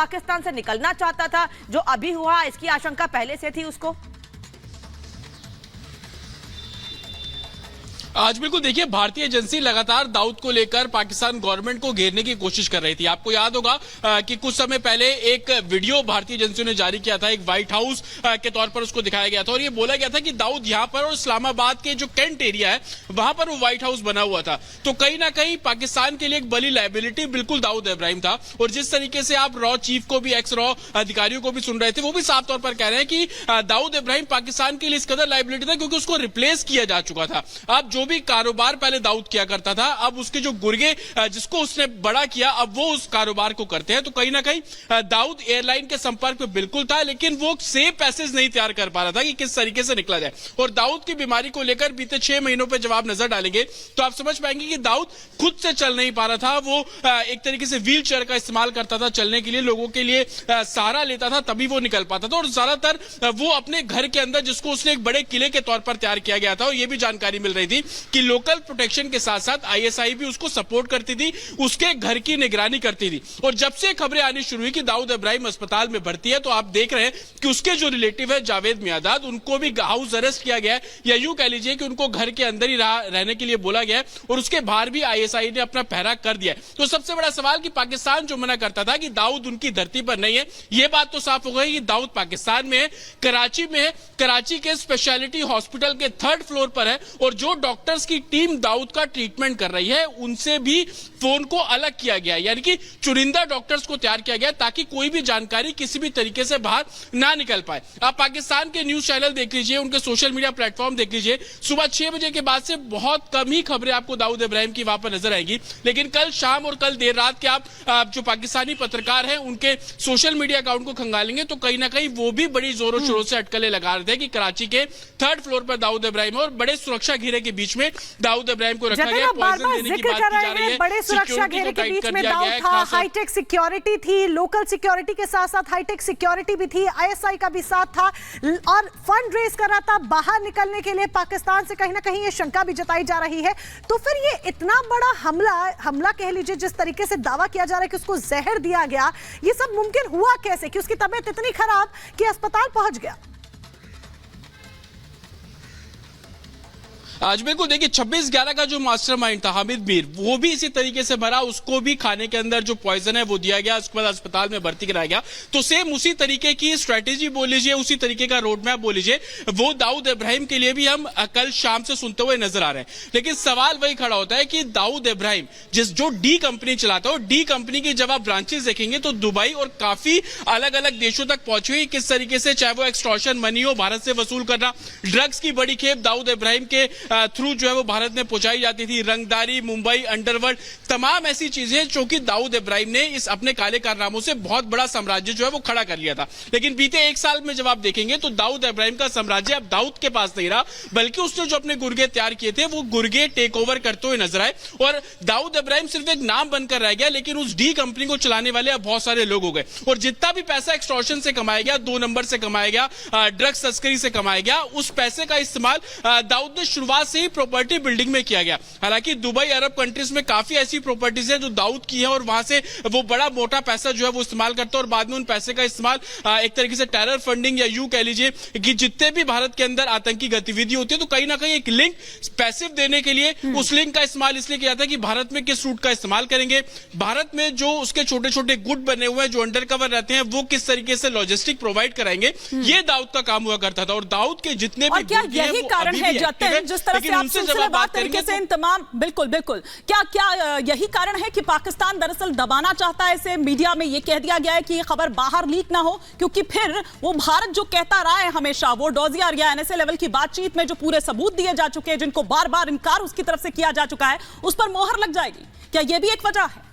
पाकिस्तान से निकलना चाहता था? जो अभी हुआ इसकी आशंका पहले से थी उसको? आज बिल्कुल देखिए, भारतीय एजेंसी लगातार दाऊद को लेकर पाकिस्तान गवर्नमेंट को घेरने की कोशिश कर रही थी। आपको याद होगा कि कुछ समय पहले एक वीडियो भारतीय एजेंसियों ने जारी किया था, एक व्हाइट हाउस के तौर पर उसको दिखाया गया था और ये बोला गया था कि दाऊद यहां पर और इस्लामाबाद के जो कैंट एरिया है वहां पर वो व्हाइट हाउस बना हुआ था। तो कहीं ना कहीं पाकिस्तान के लिए एक बड़ी लायबिलिटी बिल्कुल दाऊद इब्राहिम था। और जिस तरीके से आप रॉ चीफ को भी, एक्स रॉ अधिकारियों को भी सुन रहे थे, वो भी साफ तौर पर कह रहे हैं कि दाऊद इब्राहिम पाकिस्तान के लिए इस कदर लायबिलिटी था क्योंकि उसको रिप्लेस किया जा चुका था। अब जो भी कारोबार पहले दाऊद किया करता था, अब उसके जो गुर्गे जिसको उसने बड़ा किया, अब वो उस कारोबार को करते हैं। तो कहीं ना कहीं दाऊद एयरलाइन के संपर्क में बिल्कुल था, लेकिन वो सेफ पैसेज नहीं तैयार कर पा रहा था कि किस तरीके से निकला जाए। और दाऊद की बीमारी को लेकर बीते 6 महीनों पर जब आप नजर डालेंगे तो आप समझ पाएंगे कि दाऊद खुद से चल नहीं पा रहा था। वो एक तरीके से व्हील चेयर का इस्तेमाल करता था चलने के लिए, लोगों के लिए सहारा लेता था, तभी वो निकल पाता था। और ज्यादातर वो अपने घर के अंदर, जिसको उसने एक बड़े किले के तौर पर तैयार किया गया था, और यह भी जानकारी मिल रही थी कि लोकल प्रोटेक्शन के साथ साथ आईएसआई भी उसको सपोर्ट करती थी, उसके घर की निगरानी करती थी। और जब से खबरें आनी शुरू हुई कि दाऊद इब्राहिम अस्पताल में भर्ती है, तो आप देख रहे हैं कि उसके जो रिलेटिव है जावेद मियादाद, उनको भी हाउस अरेस्ट किया गया है, या यूं कह लीजिए कि उनको घर के अंदर ही रहने के लिए बोला गया है और उसके बाहर भी आईएसआई ने अपना पहरा कर दिया है। तो सबसे बड़ा सवाल कि पाकिस्तान जो मना करता था कि दाऊद उनकी धरती पर नहीं है, यह बात तो साफ हो गई कि दाऊद पाकिस्तान में है, कराची में है, कराची के स्पेशलिटी हॉस्पिटल के 3rd फ्लोर पर है। और जो डॉक्टर्स की टीम दाऊद का ट्रीटमेंट कर रही है, उनसे भी फोन को अलग किया गया है, यानी कि चुनिंदा डॉक्टर्स को तैयार किया गया ताकि कोई भी जानकारी किसी भी तरीके से बाहर ना निकल पाए। आप पाकिस्तान के न्यूज चैनल देख लीजिए, उनके सोशल मीडिया प्लेटफॉर्म देख लीजिए, सुबह 6 बजे के बाद से बहुत कम ही खबरें आपको दाऊद इब्राहिम की वहां पर नजर आएगी। लेकिन कल शाम और कल देर रात के आप जो पाकिस्तानी पत्रकार हैं उनके सोशल मीडिया अकाउंट को खंगालेंगे तो कहीं ना कहीं वो भी बड़ी जोरों शोरों से अटकलें लगा रहे थे कि कराची के 3rd फ्लोर पर दाऊद इब्राहिम और बड़े सुरक्षा घेरे के बीच में दाऊद इब्राहिम को रखा गया। पॉइजन देने की बात की जा रही है, बड़े सुरक्षा घेरे के बीच में दाऊद था, हाईटेक सिक्योरिटी थी, लोकल सिक्योरिटी के साथ साथ हाईटेक सिक्योरिटी भी थी, आईएसआई का भी साथ था और फंड रेज कर रहा था बाहर निकलने के लिए। पाकिस्तान से कहीं ना कहीं ये शंका भी जताई जा रही है। तो फिर ये इतना बड़ा हमला कह लीजिए, जिस तरीके से दावा किया जा रहा है कि उसको जहर दिया गया, ये सब मुमकिन हुआ कैसे कि उसकी तबीयत इतनी खराब कि अस्पताल पहुंच गया? आज बिल्कुल देखिए, 26/11 का जो मास्टरमाइंड था हामिद मीर, वो भी इसी तरीके से मरा, उसको भी खाने के अंदर जो पॉइजन है वो दिया गया, उसके बाद अस्पताल में भर्ती कराया गया। तो सेम उसी तरीके की स्ट्रेटेजी बोल लीजिए, उसी तरीके का रोड मैप बोल लीजिए, वो दाऊद इब्राहिम के लिए भी हम कल शाम से सुनते हुए नजर आ रहे हैं। लेकिन सवाल वही खड़ा होता है कि दाऊद इब्राहिम जो डी कंपनी चलाता है, डी कंपनी की जब आप ब्रांचेस देखेंगे तो दुबई और काफी अलग अलग देशों तक पहुंची हुई, किस तरीके से चाहे वो एक्सटॉर्शन मनी हो, भारत से वसूल करना, ड्रग्स की बड़ी खेप दाऊद इब्राहिम के थ्रू जो है वो भारत में पहुंचाई जाती थी, रंगदारी, मुंबई, अंडरवर्ल्ड, तमाम ऐसी चीजें जो कि दाऊद इब्राहिम ने इस अपने काले कारनामों से बहुत बड़ा साम्राज्य जो है वो खड़ा कर लिया था। लेकिन बीते 1 साल में जब आप देखेंगे तो दाऊद इब्राहिम का साम्राज्य अब दाऊद के पास नहीं रहा, बल्कि उसने जो अपने गुर्गे तैयार किए थे वो गुर्गे टेक ओवर करते हुए नजर आए और दाऊद इब्राहिम सिर्फ एक नाम बनकर रह गया। लेकिन उस डी कंपनी को चलाने वाले अब बहुत सारे लोग हो गए और जितना भी पैसा एक्सटॉर्शन से कमाया गया, 2 नंबर से कमाया गया, ड्रग्स तस्करी से कमाया गया, उस पैसे का इस्तेमाल दाऊद ने शुरुआत से ही प्रॉपर्टी बिल्डिंग में किया गया। हालांकि दुबई, अरब कंट्रीज में काफी ऐसी प्रॉपर्टीज है जो दाऊद की है और वहां से वो बड़ा मोटा पैसा जो है वो इस्तेमाल करता है और बाद में उन पैसे का इस्तेमाल एक तरीके से टेरर फंडिंग या यूं कह लीजिए कि जितने भी भारत के अंदर आतंकी गतिविधि होती है तो कहीं ना कहीं एक लिंक पैसिव देने के लिए उस लिंक का इस्तेमाल इसलिए किया जाता है कि भारत में किस रूट का इस्तेमाल करेंगे, भारत में जो उसके छोटे छोटे गुट बने हुए हैं जो अंडर कवर रहते हैं वो किस तरीके से लॉजिस्टिक प्रोवाइड कराएंगे, ये दाऊद का काम हुआ करता था। और दाऊद के जितने भी क्या यही कारण है जिस तरह से आप सिलसिलेवार तरीके से इन तमाम बिल्कुल क्या यही कारण है कि पाकिस्तान दरअसल दबाना चाहता है इसे? मीडिया में ये कह दिया गया है कि ये खबर बाहर लीक ना हो, क्योंकि फिर वो भारत जो कहता रहा है हमेशा, वो डोजियर या एनएसए लेवल की बातचीत में जो पूरे सबूत दिए जा चुके हैं, जिनको बार बार इनकार उसकी तरफ से किया जा चुका है, उस पर मोहर लग जाएगी। क्या यह भी एक वजह है?